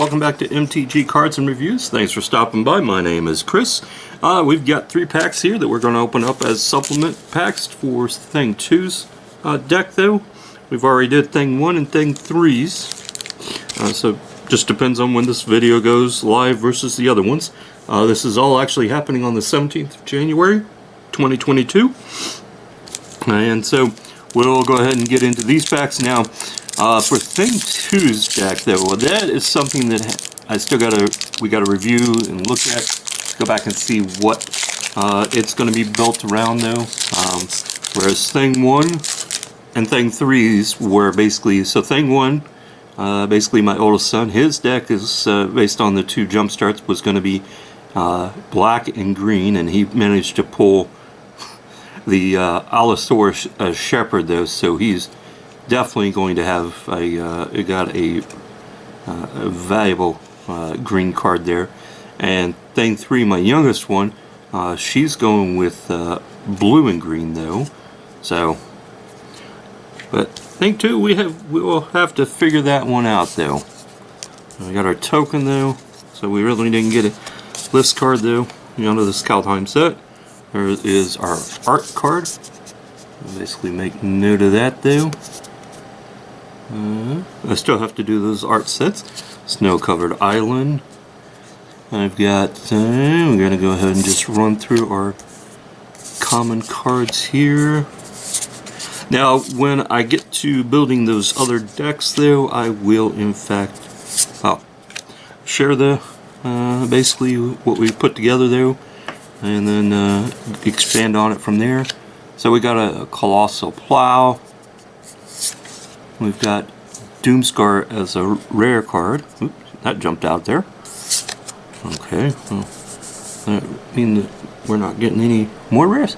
welcome back to MTG Cards and Reviews. Thanks for stopping by. My name is Chris. We've got 3 packs here that we're going to open up as supplement packs for Thing 2's deck, though. We've already did Thing 1 and Thing 3's. So just depends on when this video goes live versus the other ones. This is all actually happening on the 17th of January, 2022. And so we'll go ahead and get into these packs now. For Thing 2's deck, though, that is something that I still we gotta review and look at, go back and see what it's going to be built around, though. Whereas Thing 1 and Thing 3's were basically, so Thing 1, basically my oldest son, his deck is based on the 2 jump starts, was going to be black and green, and he managed to pull the Allosaurus Shepherd, though, so he's definitely going to have a valuable green card there. And Thing 3, my youngest one, she's going with blue and green, though. So, but Thing 2, we will have to figure that one out, though. We got our token, though, so we really didn't get a list card, though. Out of the Scoutheim set, there is our art card. I'll basically make note of that, though. I still have to do those art sets. Snow-covered island. I've got, we're going to go ahead and just run through our common cards here. Now, when I get to building those other decks, though, I will, in fact, share the, basically what we put together, though, and then expand on it from there. So we got a Colossal Plow. We've got Doomscar as a rare card. Oops, that jumped out there. Okay, well, that means that we're not getting any more rares.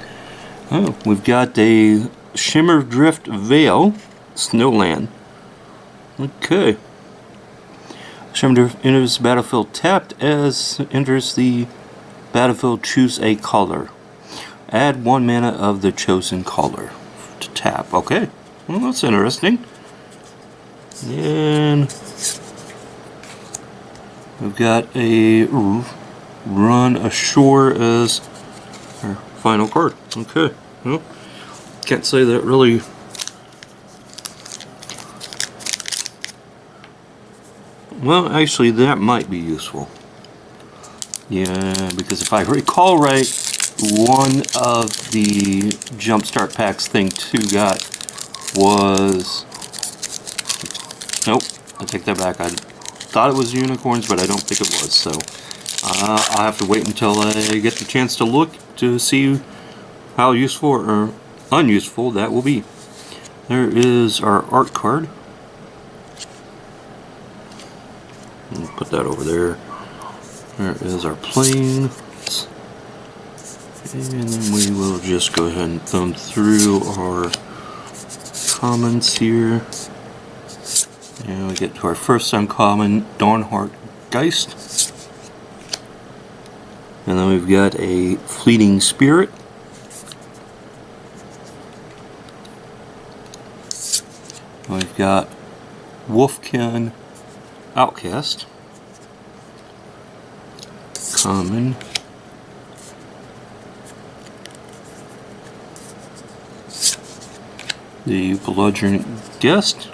Oh, we've got a Shimmer Drift Veil Snowland. Okay. Shimmer Drift enters the battlefield tapped. As enters the battlefield, choose a color. Add 1 mana of the chosen color to tap. Okay, well, that's interesting. And we've got a Run Ashore as our final card. Okay, well, can't say that really. Well, actually, that might be useful. Yeah, because if I recall right, one of the Jumpstart packs Thing 2 got was. Nope, I take that back. I thought it was unicorns, but I don't think it was. So I'll have to wait until I get the chance to look to see how useful or unuseful that will be. There is our art card. Put that over there. There is our plane. And then we will just go ahead and thumb through our commons here. And we get to our first uncommon, Dawnhart Geist. And then we've got a Fleeting Spirit. We've got Wolfkin Outcast. Common. The Bludgeoning Guest.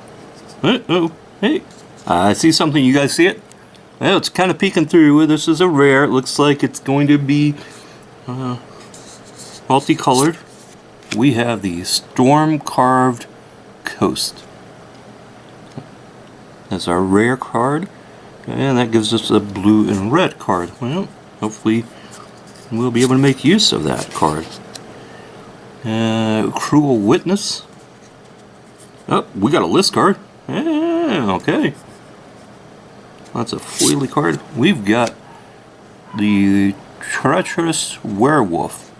Oh, hey. I see something. You guys see it? Well, it's kind of peeking through. This is a rare. It looks like it's going to be multicolored. We have the Storm Carved Coast. That's our rare card. And that gives us a blue and red card. Well, hopefully we'll be able to make use of that card. Cruel Witness. Oh, we got a list card. Yeah, okay. That's a foily card. We've got the Treacherous Werewolf.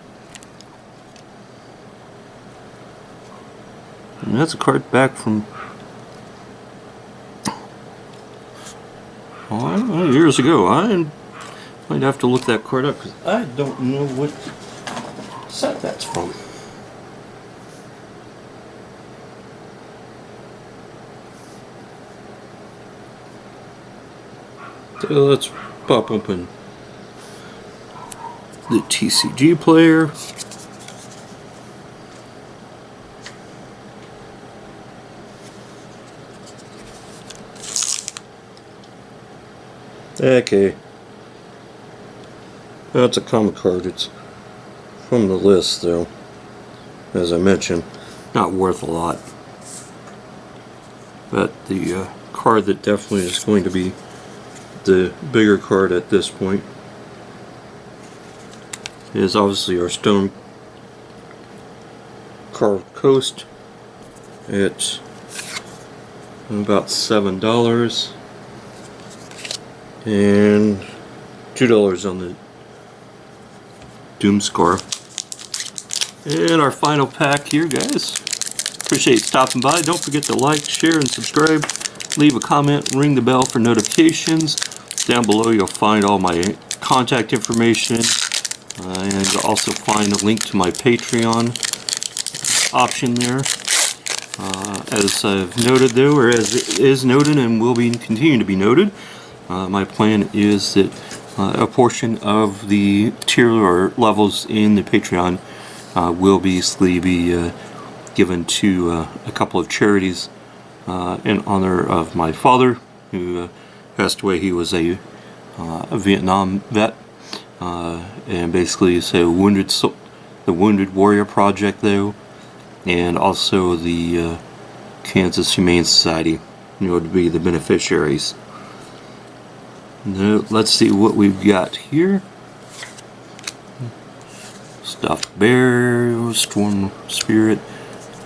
And that's a card back from years ago. I might have to look that card up because I don't know what set that's from. So let's pop open the TCG player. Okay. That's a common card. It's from the list, though. As I mentioned, not worth a lot. But the card that definitely is going to be the bigger card at this point is obviously our Stone Carved Coast. It's about $7 and $2 on the Doomscar. And our final pack here, guys. Appreciate stopping by. Don't forget to like, share, and subscribe. Leave a comment, ring the bell for notifications. Down below you'll find all my contact information, and you'll also find a link to my Patreon option there. As I've noted though, or as it is noted and will be continue to be noted, my plan is that a portion of the tier or levels in the Patreon will basically be given to a couple of charities in honor of my father, who passed away. He was a Vietnam vet, and basically so the Wounded Warrior Project though, and also the Kansas Humane Society, would be the beneficiaries. Now, let's see what we've got here. Stuffed Bear, Storm Spirit,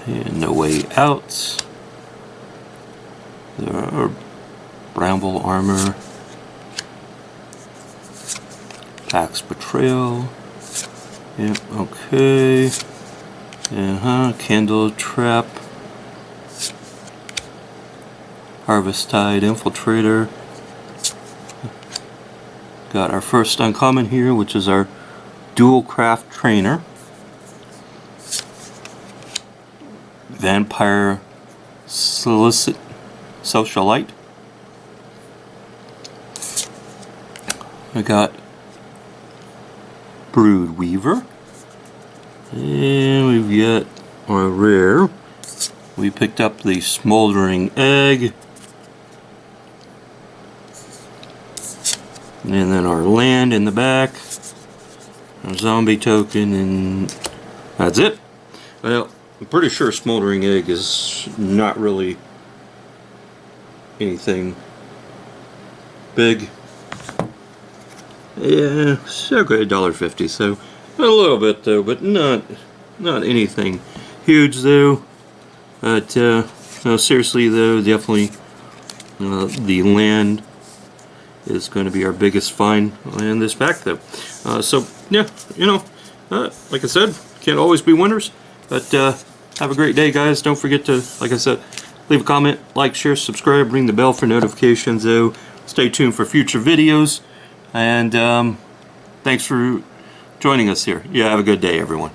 and No Way Out. There are Bramble Armor, Pax Betrayal. Yep, okay. Candle Trap, Harvest Tide Infiltrator. Got our first uncommon here, which is our Dual Craft Trainer, Vampire Solicit Socialite. I got Brood Weaver, and we've got our rare. We picked up the Smoldering Egg, and then our land in the back, our zombie token, and that's it. Well, I'm pretty sure Smoldering Egg is not really anything big. Yeah, so good, $1.50, so a little bit though, but not anything huge though. But no, seriously though, definitely the land is going to be our biggest find in this pack though. So yeah, like I said, can't always be winners, but have a great day, guys. Don't forget to, like I said, leave a comment, like, share, subscribe, ring the bell for notifications though. Stay tuned for future videos, and thanks for joining us here. Yeah, have a good day, everyone.